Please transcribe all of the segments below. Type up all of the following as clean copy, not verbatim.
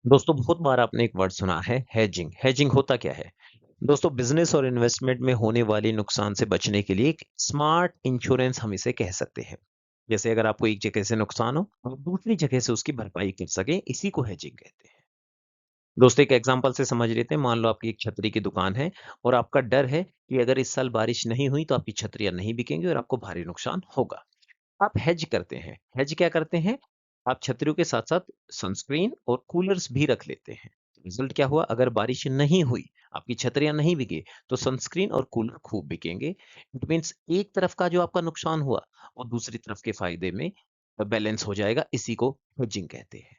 दोस्तों बहुत बार आपने एक वर्ड सुना है हेजिंग। हेजिंग होता क्या है? दोस्तों बिजनेस और इन्वेस्टमेंट में होने वाली नुकसान से बचने के लिए एक स्मार्ट इंश्योरेंस हम इसे कह सकते हैं। जैसे अगर आपको एक जगह से नुकसान हो और दूसरी जगह से उसकी भरपाई कर सके, इसी को हेजिंग कहते हैं। दोस्तों एक एग्जांपल से समझ लेते हैं। मान लो आपकी एक छतरी की दुकान है और आपका डर है कि अगर इस साल बारिश नहीं हुई तो आपकी छतरियां नहीं बिकेंगी और आपको भारी नुकसान होगा। आप हेज करते हैं। हेज क्या करते हैं? आप छतरियों के साथ-साथ सनस्क्रीन और कूलर्स भी रख लेते हैं। रिजल्ट क्या हुआ? अगर बारिश नहीं हुई, आपकी छतरियाँ नहीं बिकी, तो सनस्क्रीन और कूलर खूब बिकेंगे। इट मीन्स एक तरफ का जो आपका नुकसान हुआ और दूसरी तरफ के फायदे में बैलेंस हो जाएगा। इसी को हेजिंग कहते हैं।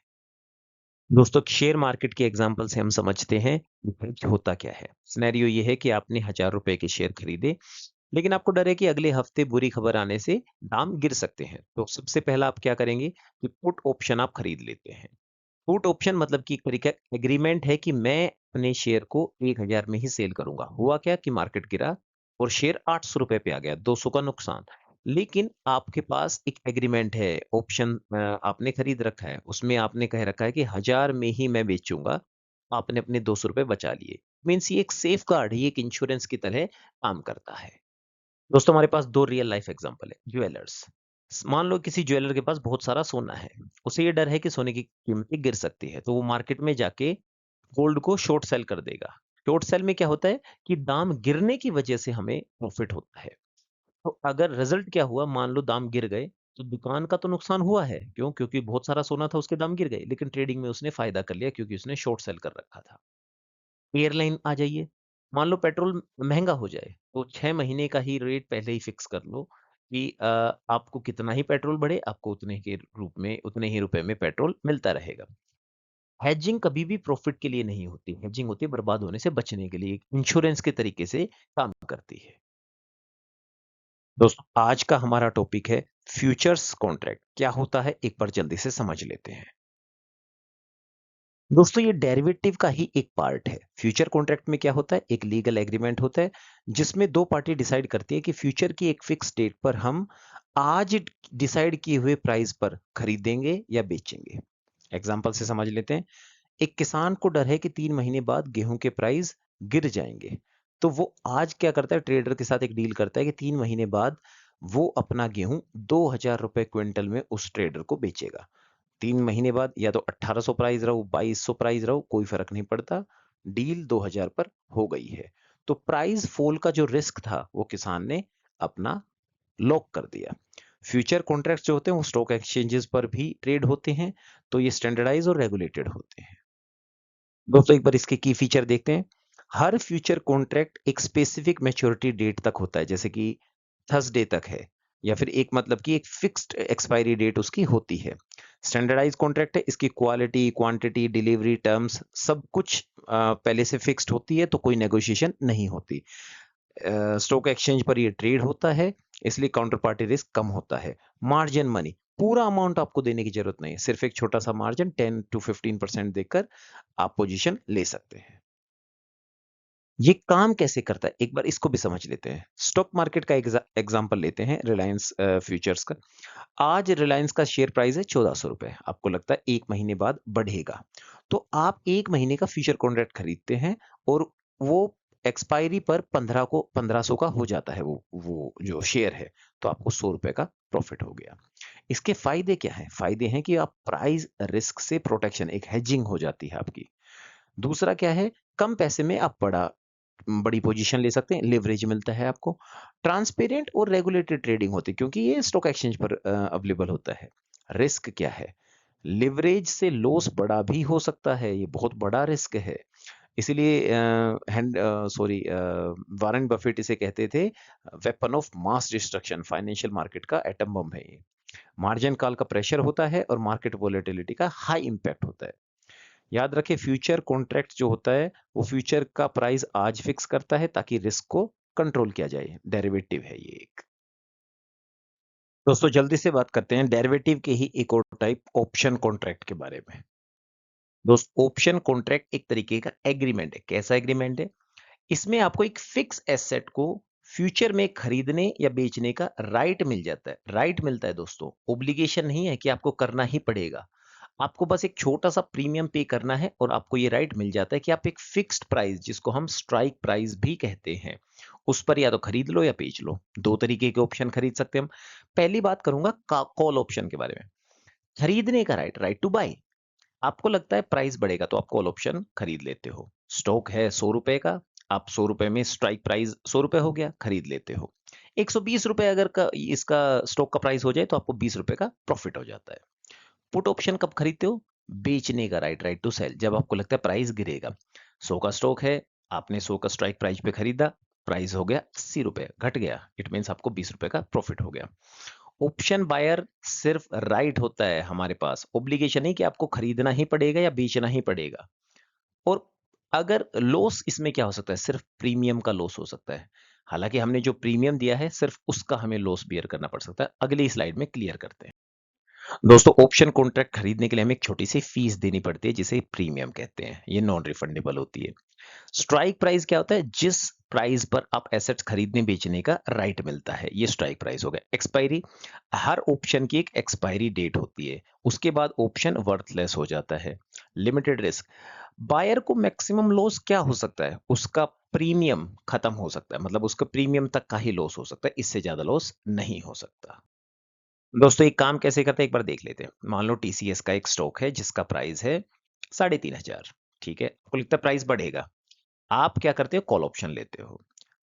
दोस्तों शेयर मार्केट के एग्जांपल से हम समझते हैं कि हेज होता क्या है। सिनेरियो ये है कि आपने ₹1000 के शेयर खरीदे, लेकिन आपको डर है कि अगले हफ्ते बुरी खबर आने से दाम गिर सकते हैं। तो सबसे पहला आप क्या करेंगे कि पुट ऑप्शन आप खरीद लेते हैं। पुट ऑप्शन मतलब कि एक तरीका एग्रीमेंट है कि मैं अपने शेयर को 1000 में ही सेल करूंगा। हुआ क्या कि मार्केट गिरा और शेयर ₹800 पे आ गया, 200 का नुकसान। लेकिन आपके पास एक एग्रीमेंट है, ऑप्शन आपने खरीद रखा है, उसमें आपने कह रखा है कि 1000 में ही मैं बेचूंगा। आपने अपने ₹200 बचा लिए। मीन्स ये एक सेफ गार्ड, ये एक इंश्योरेंस की तरह काम करता है। दोस्तों हमारे पास 2 रियल लाइफ एग्जांपल है। ज्वेलर्स। मान लो किसी ज्वेलर के पास बहुत सारा सोना है। उसे ये डर है कि सोने की कीमतें गिर सकती है, तो वो मार्केट में जाके गोल्ड को शॉर्ट सेल कर देगा। शॉर्ट सेल में क्या होता है कि दाम गिरने की वजह से हमें प्रॉफिट होता है। तो अगर रिजल्ट क्या हुआ, मान लो दाम गिर गए, तो दुकान का तो नुकसान हुआ है। क्यों? क्योंकि बहुत सारा सोना था, उसके दाम गिर गए, लेकिन ट्रेडिंग में उसने फायदा कर लिया क्योंकि उसने शॉर्ट सेल कर रखा था। एयरलाइन आ जाइए। मान लो पेट्रोल महँगा हो जाए, तो 6 महीने का ही रेट पहले ही फिक्स कर लो कि आपको कितना ही पेट्रोल बढ़े, आपको उतने के रूप में, उतने ही रुपए में पेट्रोल मिलता रहेगा। हेजिंग कभी भी प्रॉफिट के लिए नहीं होती, हेजिंग होती है बर्बाद होने से बचने के लिए, एक इंश्योरेंस के तरीके से काम करती है। दोस्तों आज का हमारा टॉपिक है फ्यूचर्स कॉन्ट्रैक्ट। क्या होता है एक बार जल्दी से समझ लेते हैं। दोस्तों ये डेरिवेटिव का ही एक पार्ट है। फ्यूचर कॉन्ट्रैक्ट में क्या होता है, एक लीगल एग्रीमेंट होता है जिसमें दो पार्टी डिसाइड करती है कि फ्यूचर की एक फिक्स डेट पर हम आज डिसाइड किए हुए प्राइस पर खरीदेंगे या बेचेंगे। एग्जांपल से समझ लेते हैं। एक किसान को डर है कि 3 महीने बाद गेहूं के प्राइस गिर जाएंगे, तो वो आज क्या करता है, ट्रेडर के साथ एक डील करता है कि 3 महीने बाद वो अपना गेहूं 2000 रुपए क्विंटल में उस ट्रेडर को बेचेगा। 3 महीने बाद या तो 1800 प्राइस रहो, 2200 प्राइस रहो, कोई फर्क नहीं पड़ता। डील 2000 पर हो गई है। तो प्राइस फॉल का जो रिस्क था वो किसान ने अपना लॉक कर दिया। फ्यूचर कॉन्ट्रैक्ट्स जो होते हैं वो स्टॉक एक्सचेंजेस पर भी ट्रेड होते हैं। तो ये स्टैंडर्डाइज और रेगुलेटेड होते हैं। दोस्तों एक बार इसके की फीचर देखते हैं। हर फ्यूचर कॉन्ट्रैक्ट एक स्पेसिफिक मैच्योरिटी डेट तक होता है, जैसे कि थर्सडे तक है, या फिर एक मतलब कि एक फिक्स्ड एक्सपायरी डेट उसकी होती है। स्टैंडर्डाइज कॉन्ट्रैक्ट है, इसकी क्वालिटी, क्वांटिटी, डिलीवरी टर्म्स सब कुछ पहले से फिक्स्ड होती है, तो कोई नेगोशिएशन नहीं होती। स्टॉक एक्सचेंज पर ये ट्रेड होता है, इसलिए काउंटर पार्टी रिस्क कम होता है। मार्जिन मनी, पूरा अमाउंट आपको देने की जरूरत नहीं है, सिर्फ एक छोटा सा मार्जिन 10 to 15% देकर आप पोजीशन ले सकते हैं। ये काम कैसे करता है एक बार इसको भी समझ लेते हैं। स्टॉक मार्केट का एग्जांपल लेते हैं, रिलायंस फ्यूचर्स का। आज रिलायंस का शेयर प्राइस है ₹1400। आपको लगता है 1 महीने बाद बढ़ेगा, तो आप 1 महीने का फ्यूचर कॉन्ट्रैक्ट खरीदते हैं और वो एक्सपायरी पर 1500 का हो जाता है, वो जो शेयर है, तो आपको ₹100 का प्रॉफिट हो गया। इसके फायदे क्या हैं? फायदे हैं कि आप प्राइस रिस्क से प्रोटेक्शन, एक हेजिंग हो जाती है आपकी। दूसरा क्या है, कम पैसे में आप बड़ी पोजीशन ले सकते हैं, लिवरेज मिलता है आपको। ट्रांसपेरेंट और रेगुलेटेड ट्रेडिंग होती है क्योंकि ये स्टॉक एक्सचेंज पर अवेलेबल होता है। रिस्क क्या है? लिवरेज से लॉस बड़ा भी हो सकता है, ये बहुत बड़ा रिस्क है। इसीलिए वारेन बफेट इसे कहते थे weapon of mass destruction, financial market का एटम बम है ये। मार्जिन कॉल का प्रेशर होता है और मार्केट वोलेटिलिटी का हाई इंपैक्ट होता है। याद रखें फ्यूचर कॉन्ट्रैक्ट जो होता है वो फ्यूचर का प्राइस आज फिक्स करता है ताकि रिस्क को कंट्रोल किया जाए। डेरिवेटिव है ये एक। दोस्तों जल्दी से बात करते हैं डेरिवेटिव के ही एक और टाइप, ऑप्शन कॉन्ट्रैक्ट के बारे में। दोस्त ऑप्शन कॉन्ट्रैक्ट एक तरीके का एग्रीमेंट है। कैसा एग्रीमेंट है? इसमें आपको एक फिक्स एसेट को फ्यूचर में खरीदने या बेचने का राइट मिल जाता है। राइट मिलता है दोस्तों, ओब्लिगेशन नहीं है कि आपको करना ही पड़ेगा। आपको बस एक छोटा-सा प्रीमियम पे करना है और आपको ये राइट मिल जाता है कि आप एक फिक्स्ड प्राइस, जिसको हम स्ट्राइक प्राइस भी कहते हैं, उस पर या तो खरीद लो या बेच लो। 2 तरीके के ऑप्शन खरीद सकते हैं हम। पहली बात करूँगा का कॉल ऑप्शन के बारे में। खरीदने का राइट, राइट टू बाय। आपको लगता है प्राइस बढ़ेगा तो आप कॉल ऑप्शन खरीद लेते हो। स्टॉक है ₹100 का, आप ₹100 में स्ट्राइक प्राइस ₹100 हो गया, खरीद लेते हो। ₹120 अगर का इसका स्टॉक का प्राइस हो जाए तो आपको ₹20 का प्रॉफिट हो जाता है। पुट ऑप्शन कब खरीदते हो? बेचने का राइट, राइट टू सेल, जब आपको लगता है प्राइस गिरेगा। 100 का स्टॉक है, आपने 100 का स्ट्राइक प्राइस पे खरीदा, प्राइस हो गया ₹80, घट गया, इट मीन्स आपको ₹20 का प्रॉफिट हो गया। ऑप्शन बायर सिर्फ राइट होता है हमारे पास, ऑब्लिगेशन नहीं कि आपको खरीदना ही पड़ेगा या बेचना ही पड़ेगा। और अगर लॉस इसमें क्या हो सकता है? सिर्फ प्रीमियम का लॉस हो सकता है। हालांकि हमने जो प्रीमियम दिया है सिर्फ उसका हमें लॉस बियर करना पड़ सकता है। अगली स्लाइड में क्लियर करते हैं। दोस्तों, ऑप्शन कॉन्ट्रैक्ट खरीदने के लिए हमें एक छोटी सी फीस देनी पड़ती है, जिसे प्रीमियम कहते हैं। ये नॉन रिफंडेबल होती है। स्ट्राइक प्राइस क्या होता है? जिस प्राइस पर आप एसेट्स खरीदने बेचने का राइट मिलता है, ये स्ट्राइक प्राइस हो गया। एक्सपायरी, हर ऑप्शन की एक एक्सपायरी डेट होती है, उसके बाद ऑप्शन वर्थलेस हो जाता है। लिमिटेड रिस्क, बायर को मैक्सिमम लॉस क्या हो सकता है? उसका प्रीमियम खत्म हो सकता है, मतलब उसका प्रीमियम तक का ही लॉस हो सकता है, इससे ज्यादा लॉस नहीं हो सकता। दोस्तों, एक काम कैसे करते हैं एक बार देख लेते हैं। मान लो टीसीएस का एक स्टॉक है जिसका प्राइस है 3,500। ठीक है, आपको लगता है प्राइस बढ़ेगा, आप क्या करते हो? कॉल ऑप्शन लेते हो।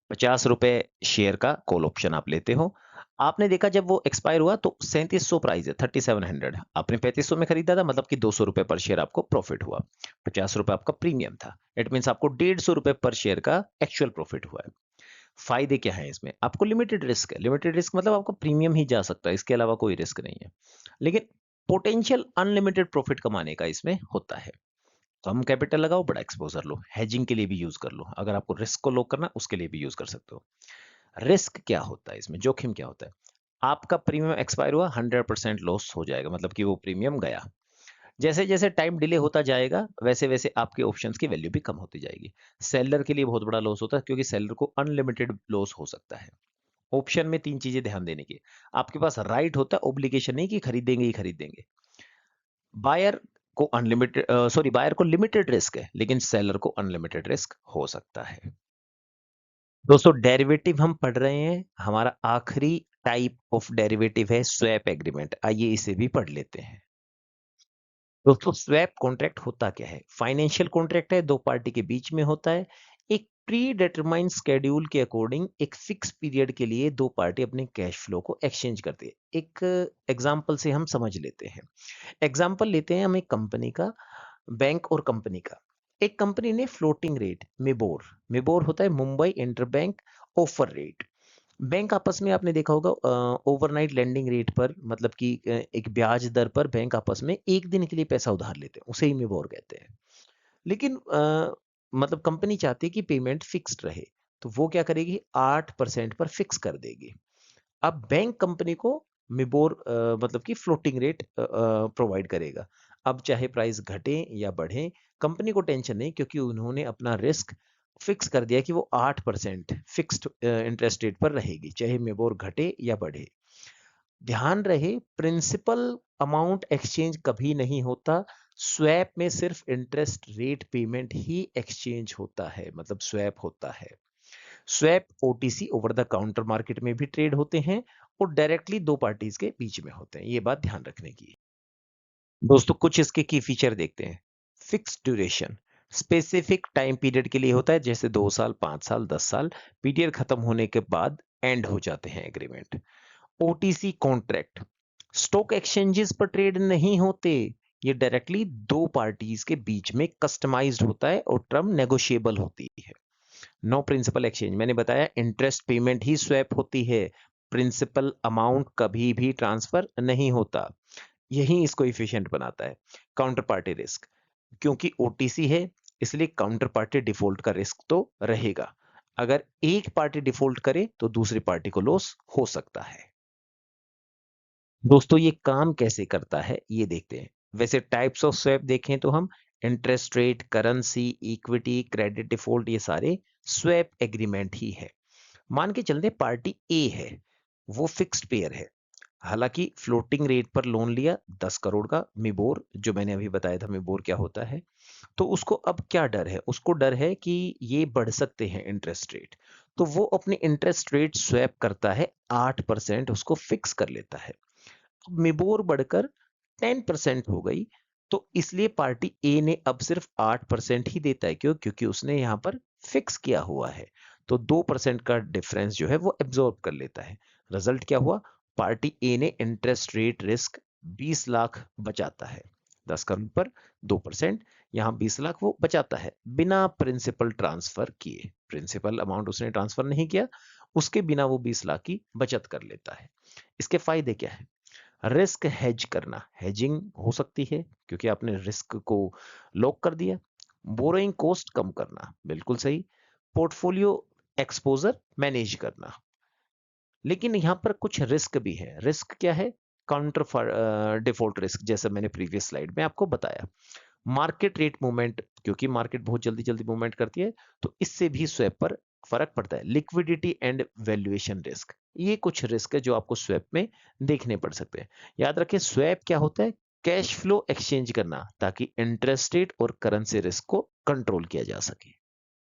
₹50 शेयर का कॉल ऑप्शन आप लेते हो। आपने देखा जब वो एक्सपायर हुआ तो 3700 प्राइस है, 3700। आपने 3500 में खरीदा था, मतलब कि ₹200 पर शेयर आपको प्रॉफिट हुआ। ₹50 आपका प्रीमियम था, इट मीन्स आपको ₹150 पर शेयर का एक्चुअल प्रॉफिट हुआ है। फायदे क्या है इसमें? आपको लिमिटेड रिस्क है। लिमिटेड रिस्क मतलब आपको प्रीमियम ही जा सकता है, इसके अलावा कोई रिस्क नहीं है। लेकिन पोटेंशियल अनलिमिटेड प्रॉफिट कमाने का इसमें होता है। कम कैपिटल लगाओ, बड़ा एक्सपोजर लो, हेजिंग के लिए भी यूज कर लो। अगर आपको रिस्क को लो करना, उसके लिए भी यूज कर सकते हो। रिस्क क्या होता है इसमें? जोखिम क्या होता है? आपका प्रीमियम एक्सपायर हुआ, 100% लॉस हो जाएगा, मतलब कि वो प्रीमियम गया। जैसे जैसे टाइम डिले होता जाएगा, वैसे वैसे आपके ऑप्शंस की वैल्यू भी कम होती जाएगी। सेलर के लिए बहुत बड़ा लॉस होता है, क्योंकि सेलर को अनलिमिटेड लॉस हो सकता है। ऑप्शन में 3 चीजें ध्यान देने की। आपके पास राइट होता है, ऑब्लिगेशन नहीं कि खरीदेंगे ही खरीदेंगे। बायर को बायर को लिमिटेड रिस्क है, लेकिन सेलर को अनलिमिटेड रिस्क हो सकता है। दोस्तों, डेरिवेटिव हम पढ़ रहे हैं। हमारा आखिरी टाइप ऑफ डेरिवेटिव है स्वैप एग्रीमेंट। आइए इसे भी पढ़ लेते हैं। दोस्तों, स्वैप कॉन्ट्रैक्ट होता क्या है? फाइनेंशियल कॉन्ट्रैक्ट है, दो पार्टी के बीच में होता है। एक प्री डिटरमाइंड स्केड्यूल के अकॉर्डिंग एक फिक्स पीरियड के लिए दो पार्टी अपने कैश फ्लो को एक्सचेंज करती है। एक एग्जांपल से हम समझ लेते हैं। एग्जांपल लेते हैं हम एक कंपनी का, बैंक और कंपनी का। एक कंपनी ने फ्लोटिंग रेट मिबोर, मिबोर होता है Mumbai interbank offer rate. Bank आपस में आपने देखा होगा ओवरनाइट लेंडिंग रेट पर, मतलब कि एक ब्याज दर पर बैंक आपस में एक दिन के लिए पैसा उधार लेते हैं, उसे ही मिबोर कहते हैं। लेकिन मतलब कंपनी चाहती है कि पेमेंट फिक्स्ड रहे, तो वो क्या करेगी? 8% पर फिक्स कर देगी। अब बैंक कंपनी को मिबोर मतलब कि फ्लोटिंग रेट प्रोवाइड करेगा। अब चाहे प्राइस घटे या बढ़े, कंपनी को टेंशन नहीं, क्योंकि उन्होंने अपना रिस्क फिक्स कर दिया कि वो 8% फिक्स्ड इंटरेस्ट रेट पर रहेगी, चाहे मिबोर घटे या बढ़े। ध्यान रहे, प्रिंसिपल अमाउंट एक्सचेंज कभी नहीं होता। स्वैप में सिर्फ इंटरेस्ट रेट पेमेंट ही एक्सचेंज होता है, मतलब स्वैप होता है। Swap OTC over the counter market में भी ट्रेड होते हैं और डायरेक्टली दो पार्टीज के बीच में होते हैं, ये बात ध्यान रखने की। दोस्तों, कुछ इसके की फीचर देखते हैं। Fix duration, specific time period के लिए होता है, जैसे 2 साल, 5 साल, 10 साल। पीरियड खत्म होने के बाद एंड हो जाते हैं agreement. OTC contract, stock exchanges पर ट्रेड नहीं होते, ये डायरेक्टली दो पार्टीज के बीच में कस्टमाइज्ड होता है और टर्म नेगोशिएबल होती है। नो प्रिंसिपल एक्सचेंज, मैंने बताया इंटरेस्ट पेमेंट ही स्वैप होती है, प्रिंसिपल अमाउंट कभी भी ट्रांसफर नहीं होता। यही इसको इफिशिएंट बनाता है। काउंटर पार्टी रिस्क, क्योंकि ओटीसी है इसलिए काउंटर पार्टी डिफॉल्ट का रिस्क तो रहेगा। अगर एक पार्टी डिफॉल्ट करे तो दूसरी पार्टी को लॉस हो सकता है। दोस्तों, ये काम कैसे करता है ये देखते हैं। वैसे टाइप्स ऑफ स्वैप देखें तो हम interest rate, currency, equity, credit default, ये सारे स्वैप एग्रीमेंट ही है। मान के चलते पार्टी ए है, वो फिक्स्ड पेयर है, हालांकि फ्लोटिंग रेट पर लोन लिया 10 करोड़ का, मिबोर जो मैंने अभी बताया था मिबोर क्या होता है, तो उसको अब क्या डर है, उसको डर है कि ये बढ़ सकते हैं इंटरेस्ट रेट, तो वो अपने इंटरेस्ट रेट स्वैप करता है 8%, उसको फिक्स कर लेता है। अब मिबोर बढ़कर 10% हो गई, तो इसलिए पार्टी ए ने अब सिर्फ 8% ही देता है। क्यों? क्योंकि उसने यहाँ पर फिक्स किया हुआ है, तो 2% का डिफरेंस जो है वो एब्जॉर्ब कर लेता है। रिजल्ट क्या हुआ? पार्टी ए ने इंटरेस्ट रेट रिस्क 20 लाख बचाता है। 10 करोड़ पर 2%, यहाँ 20 लाख वो बचाता है बिना प्रिंसिपल ट्रांसफर किए। प्रिंसिपल अमाउंट उसने ट्रांसफर नहीं किया, उसके बिना वो 20 लाख की बचत कर लेता है। इसके फायदे क्या है? रिस्क हेज करना, हेजिंग हो सकती है क्योंकि आपने रिस्क को लॉक कर दिया। बोरोइंग कॉस्ट कम करना, बिल्कुल सही। पोर्टफोलियो एक्सपोजर मैनेज करना। लेकिन यहां पर कुछ रिस्क भी है। रिस्क क्या है? काउंटर डिफॉल्ट रिस्क, जैसा मैंने प्रीवियस स्लाइड में आपको बताया। मार्केट रेट मूवमेंट, क्योंकि मार्केट बहुत जल्दी जल्दी मूवमेंट करती है, तो इससे भी स्वैप पर फर्क पड़ता है। लिक्विडिटी एंड वैल्यूएशन रिस्क, ये कुछ रिस्क है जो आपको स्वैप में देखने पड़ सकते हैं। याद रखें, स्वैप क्या होता है? कैश फ्लो एक्सचेंज करना, ताकि इंटरेस्ट रेट और करेंसी रिस्क को कंट्रोल किया जा सके।